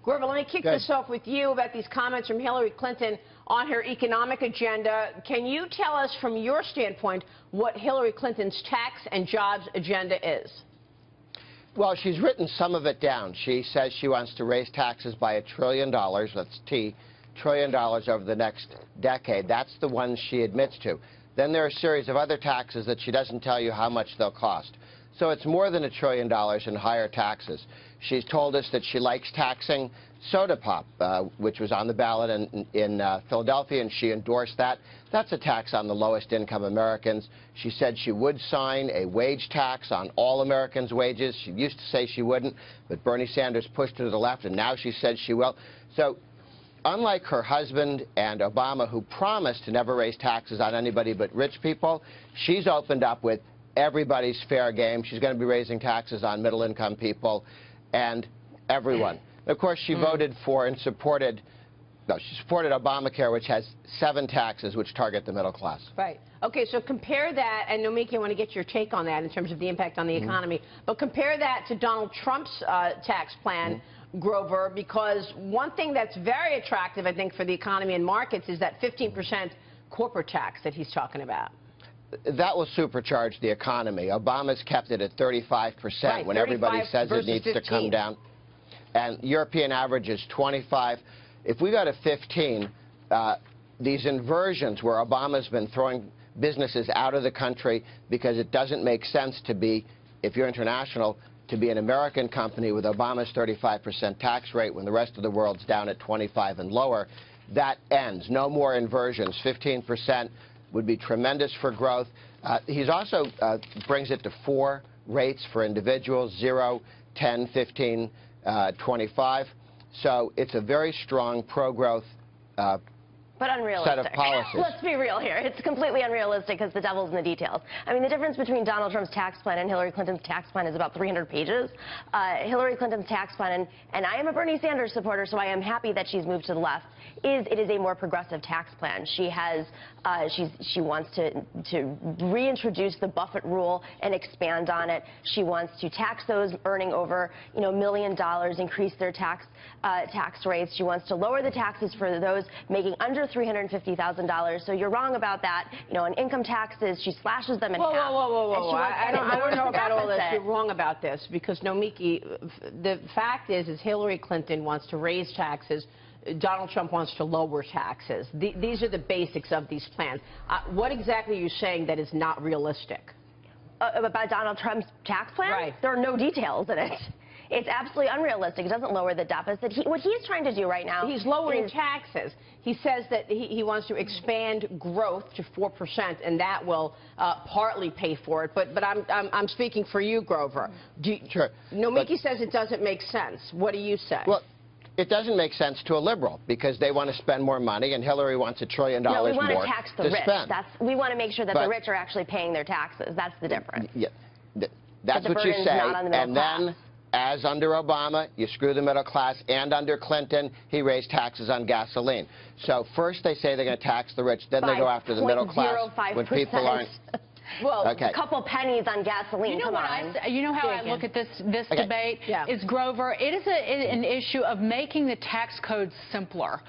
Grover, let me kick this off with you about these comments from Hillary Clinton on her economic agenda. Can you tell us, from your standpoint, what Hillary Clinton's tax and jobs agenda is? Well, she's written some of it down. She says she wants to raise taxes by $1 trillion, that's T, $1 trillion over the next decade. That's the one she admits to. Then there are a series of other taxes that she doesn't tell you how much they'll cost. So it's more than $1 trillion in higher taxes. She's told us that she likes taxing soda pop, which was on the ballot in Philadelphia, and she endorsed that. That's a tax on the lowest income Americans. She said she would sign a wage tax on all Americans' wages. She used to say she wouldn't, but Bernie Sanders pushed her to the left, and now she says she will. So unlike her husband and Obama, who promised to never raise taxes on anybody but rich people, she's opened up with everybody's fair game. She's going to be raising taxes on middle-income people and everyone. Of course, she voted for and supported, she supported Obamacare, which has 7 taxes which target the middle class. Right. Okay, so compare that, and Nomiki, I want to get your take on that in terms of the impact on the economy, but compare that to Donald Trump's tax plan, Grover, because one thing that's very attractive, I think, for the economy and markets is that 15% corporate tax that he's talking about. That will supercharge the economy. Obama's kept it at 35% when everybody says it needs to come down. And European average is 25. If we go to 15, these inversions where Obama's been throwing businesses out of the country because it doesn't make sense to be, if you're international, to be an American company with Obama's 35% tax rate when the rest of the world's down at 25 and lower, that ends. No more inversions. 15% would be tremendous for growth. He's also brings it to 4 rates for individuals, 0, 10, 15, 25. So it's a very strong pro-growth but unrealistic. set of policies. Let's be real here. It's completely unrealistic because the devil's in the details. I mean, the difference between Donald Trump's tax plan and Hillary Clinton's tax plan is about 300 pages. Hillary Clinton's tax plan, and I am a Bernie Sanders supporter, so I am happy that she's moved to the left, it is a more progressive tax plan. She has, she wants to reintroduce the Buffett rule and expand on it. She wants to tax those earning over, $1 million, increase their tax rates. She wants to lower the taxes for those making under $350,000. So you're wrong about that. On income taxes, she slashes them in half. Whoa. I don't know about all this. You're wrong about this because, Nomiki, the fact is Hillary Clinton wants to raise taxes. Donald Trump wants to lower taxes. These are the basics of these plans. What exactly are you saying that is not realistic? About Donald Trump's tax plan? Right. There are no details in it. It's absolutely unrealistic. It doesn't lower the deficit. What he's trying to do right now... He's lowering taxes. He says that he wants to expand growth to 4%, and that will partly pay for it. But I'm speaking for you, Grover. Sure. Nomiki says it doesn't make sense. What do you say? Well, it doesn't make sense to a liberal because they want to spend more money, and Hillary wants $1 trillion more to spend. No, we want to tax the rich. We want to make sure that the rich are actually paying their taxes. That's the difference. Yeah, that's what you say. And then, as under Obama, you screw the middle class, and under Clinton, he raised taxes on gasoline. So first they say they're going to tax the rich, then they go after the middle class when people aren't. Well, a couple pennies on gasoline. You know how I look at this debate? Is, Grover, it is an issue of making the tax code simpler.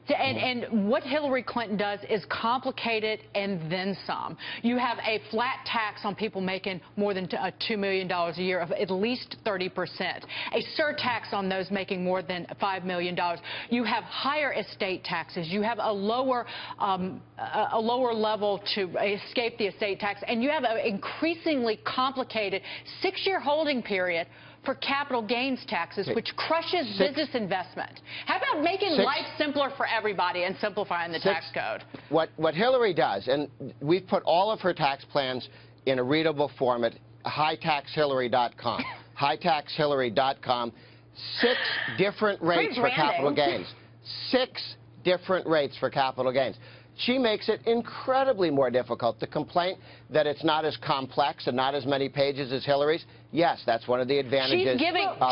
And what Hillary Clinton does is complicate it and then some. You have a flat tax on people making more than $2 million a year of at least 30%. A surtax on those making more than $5 million. You have higher estate taxes. You have a lower level to escape the estate tax. And you have an increasingly complicated 6-year holding period for capital gains taxes, which crushes business investment. How about making life simpler for everybody and simplifying the tax code? What Hillary does, and we've put all of her tax plans in a readable form at hightaxhillary.com. hightaxhillary.com. 6 different rates for capital gains. 6 different rates for capital gains. She makes it incredibly more difficult. The complaint that it's not as complex and not as many pages as Hillary's, yes, that's one of the advantages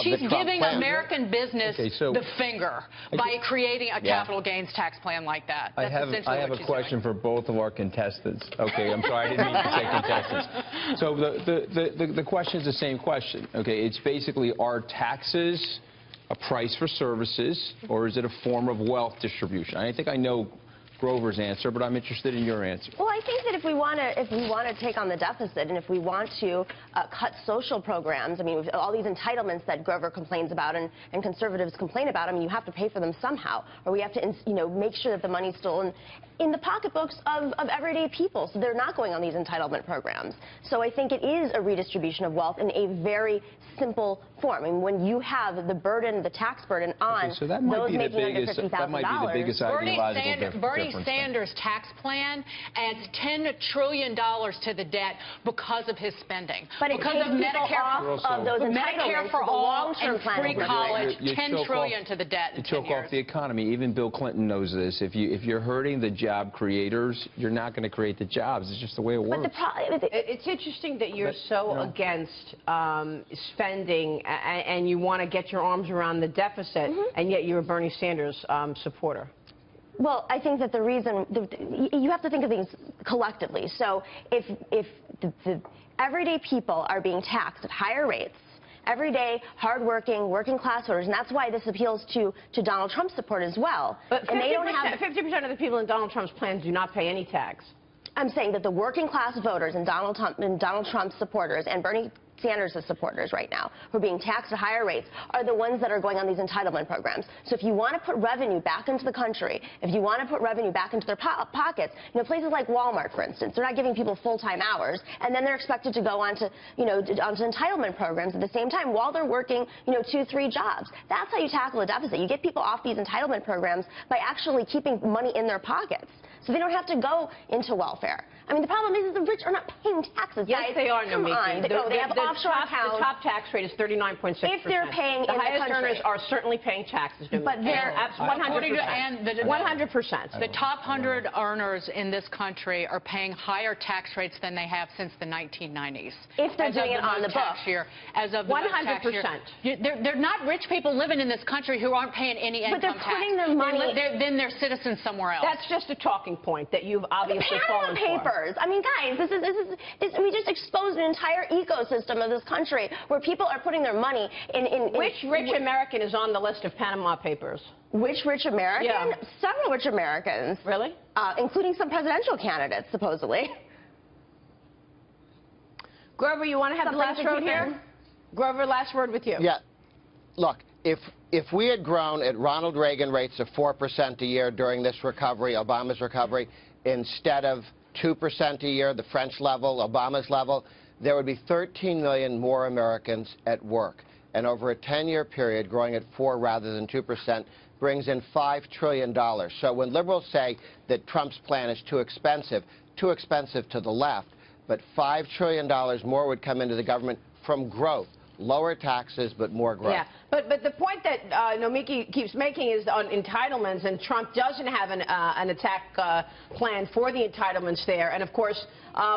She's giving American business the finger by creating a capital gains tax plan like that. I have a question for both of our contestants. Okay, I'm sorry, I didn't mean to say contestants. So the question is the same question. Okay, it's basically, are taxes a price for services, or is it a form of wealth distribution? I think I know Grover's answer, but I'm interested in your answer. Well, I think that if we want to take on the deficit, and if we want to cut social programs, I mean, with all these entitlements that Grover complains about and conservatives complain about, I mean, you have to pay for them somehow, or we have to, you know, make sure that the money's still in the pocketbooks of everyday people, so they're not going on these entitlement programs. So I think it is a redistribution of wealth in a very simple form. I mean, when you have the burden, the tax burden on so that might those be making under that might be the biggest ideological difference. Bernie Sanders' tax plan adds $10 trillion to the debt because of his spending. But because of Medicare, of those Medicare for all and free college, $10 trillion to the debt. You choke off the economy. Even Bill Clinton knows this. If you're hurting the job creators, you're not going to create the jobs. It's just the way it works. It's interesting that you're so against spending and you want to get your arms around the deficit, and yet you're a Bernie Sanders supporter. Well, I think that the reason you have to think of things collectively. So if the everyday people are being taxed at higher rates, everyday, hardworking, working-class voters, and that's why this appeals to Donald Trump's support as well. But and they don't have 50% of the people in Donald Trump's plans do not pay any tax. I'm saying that the working-class voters and Donald Trump's supporters and Bernie Sanders' supporters right now, who are being taxed at higher rates, are the ones that are going on these entitlement programs. So if you want to put revenue back into the country, if you want to put revenue back into their pockets, you know, places like Walmart, for instance, they're not giving people full-time hours, and then they're expected to go on to, you know, onto entitlement programs at the same time while they're working, you know, 2-3 jobs. That's how you tackle a deficit. You get people off these entitlement programs by actually keeping money in their pockets, so they don't have to go into welfare. I mean, the problem is the rich are not paying taxes. Yes, guys. they are, Come on. They have offshore accounts. The top tax rate is 39.6%. If they're paying the in highest the country. earners are certainly paying taxes. But they're 100%. 100%. The top 100 earners in this country are paying higher tax rates than they have since the 1990s. If they're doing it on the book. As of the 100%. They're not rich people living in this country who aren't paying any income tax. But they're putting their money. Then they're citizens somewhere else. That's just a talking point that you've obviously fallen for. Papers. I mean, guys, we just exposed an entire ecosystem of this country where people are putting their money in Which rich American is on the list of Panama Papers? Which rich American? Yeah. Several rich Americans. Really? Including some presidential candidates, supposedly. Grover, you want to have the last word here? Grover, last word with you. Yeah. Look, if we had grown at Ronald Reagan rates of 4% a year during this recovery, Obama's recovery, instead of 2% a year, the French level, Obama's level, there would be 13 million more Americans at work. And over a 10-year period, growing at 4 rather than 2% brings in $5 trillion. So when liberals say that Trump's plan is too expensive to the left, but $5 trillion more would come into the government from growth. Lower taxes, but more growth. Yeah, but the point that Nomiki keeps making is on entitlements, and Trump doesn't have an attack plan for the entitlements there. And of course,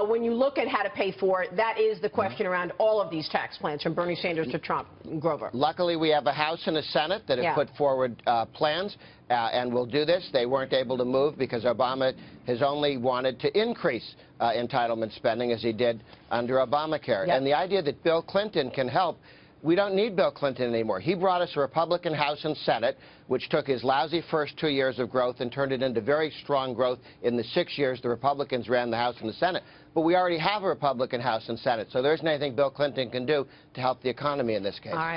when you look at how to pay for it, that is the question around all of these tax plans, from Bernie Sanders to Trump. Grover. Luckily, we have a House and a Senate that have put forward plans, and will do this. They weren't able to move because Obama has only wanted to increase entitlement spending, as he did under Obamacare. And the idea that Bill Clinton can help, we don't need Bill Clinton anymore. He brought us a Republican House and Senate, which took his lousy first 2 years of growth and turned it into very strong growth in the 6 years the Republicans ran the House and the Senate. But we already have a Republican House and Senate, so there isn't anything Bill Clinton can do to help the economy in this case. All right.